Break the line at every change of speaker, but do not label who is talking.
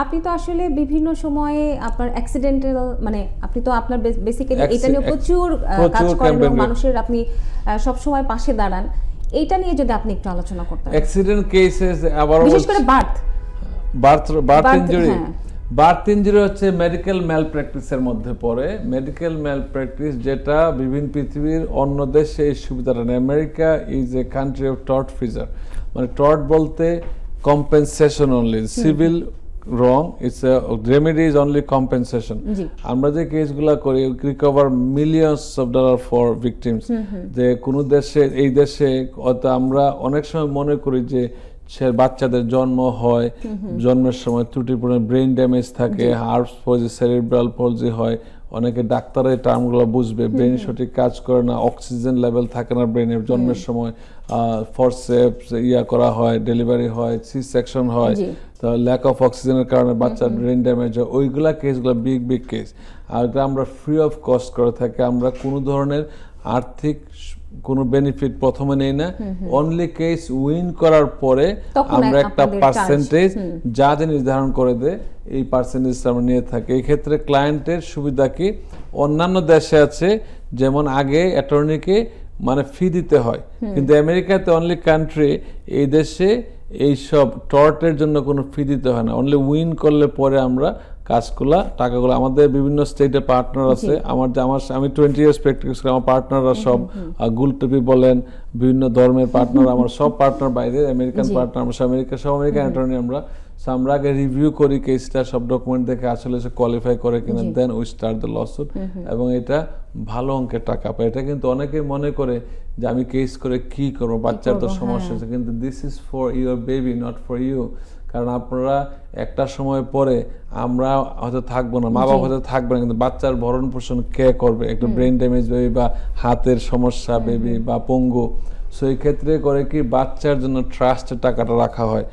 আপনি তো আসলে বিভিন্ন সময়ে আপনার অ্যাক্সিডেন্টাল মানে আপনি তো আপনার বেসিক্যালি এটা নিয়ে প্রচুর কাজ করেন এবং মানুষের আপনি সব সময় পাশে দাঁড়ান, এইটা নিয়ে যদি আপনি একটু আলোচনা করতেন।
অ্যাক্সিডেন্ট কেসেস আবার
বিশেষ করে
বার্থ ইনজুরি। বার্থ ইনজুরি হচ্ছে মেডিকেল ম্যাল প্র্যাকটিসের মধ্যে পড়ে। মেডিকেল ম্যাল প্র্যাকটিস যেটা বিভিন্ন পৃথিবীর অন্য দেশে এই সুবিধাটা নেই। America is a country of tort freezer, মানে টর্ট বলতে compensation only, civil wrong it's remedy is only compensation. আমরা যে কেসগুলো করি recover millions of dollar for victims. যে কোনো দেশে এই দেশে আমরা অনেক সময় মনে করি যে সে বাচ্চাদের জন্ম হয়, জন্মের সময় ত্রুটিপূর্ণ ব্রেন ড্যামেজ থাকে, হার্ট পলজি, সেরিব্রাল পলজি হয়, অনেকে ডাক্তার এই টার্মগুলো বুঝবে, ব্রেন সঠিক কাজ করে না, অক্সিজেন লেভেল থাকে না ব্রেনের, জন্মের সময় ফরসেপস করা হয়, ডেলিভারি হয়, সি সেকশন হয়, তো ল্যাক অফ অক্সিজেনের কারণে বাচ্চার ব্রেন ড্যামেজ হয়, ওইগুলা কেসগুলো বিগ কেস। আর আমরা ফ্রি অফ কস্ট করে থাকি, আমরা কোনো ধরনের আর্থিক কোনো বেনিফিট প্রথমে নেই না, অনলি কেস উইন করার পরে আমরা একটা পার্সেন্টেজ জাজ নির্ধারণ করে দেয়, এই পার্সেন্টেজটা আমরা নিয়ে থাকি। এই ক্ষেত্রে ক্লায়েন্টের সুবিধা কি, অন্যান্য দেশে আছে যেমন আগে অ্যাটর্নিকে মানে ফি দিতে হয়, কিন্তু আমেরিকাতে অনলি কান্ট্রি এই দেশে এইসব টর্টের জন্য কোনো ফি দিতে হয় না, অনলি উইন করলে পরে আমরা কাজগুলা টাকাগুলো আমাদের বিভিন্ন স্টেটে পার্টনার আছে। আমি 20 ইয়ার্স প্র্যাকটিস করি, আমার পার্টনাররা সব গুলটেপি বলেন, বিভিন্ন ধর্মের পার্টনার, আমার সব পার্টনার বাইরে, আমেরিকান পার্টনার, আমরা সব আমেরিকান অ্যাটর্নি। আমরা আগে রিভিউ করি কেসটা, সব ডকুমেন্ট দেখে আসলে সে কোয়ালিফাই করে কিনা, then we start the lawsuit, এবং এটা ভালো অঙ্কের টাকা পায়। এটা কিন্তু অনেকেই মনে করে যে আমি কেস করে কি করবো, বাচ্চার তো সমস্যা হচ্ছে, কিন্তু this is for your baby, not for you. কারণ আপনারা একটা সময় পরে আমরা হয়তো থাকবো না, মা বাবা হয়তো থাকবে না, কিন্তু বাচ্চার ভরণ পোষণ কে করবে? একটা ব্রেন ড্যামেজ বেবি বা হাতের সমস্যা বেবি বা পঙ্গু, সো এই ক্ষেত্রে করে কি বাচ্চার জন্য ট্রাস্টের টাকাটা রাখা হয়।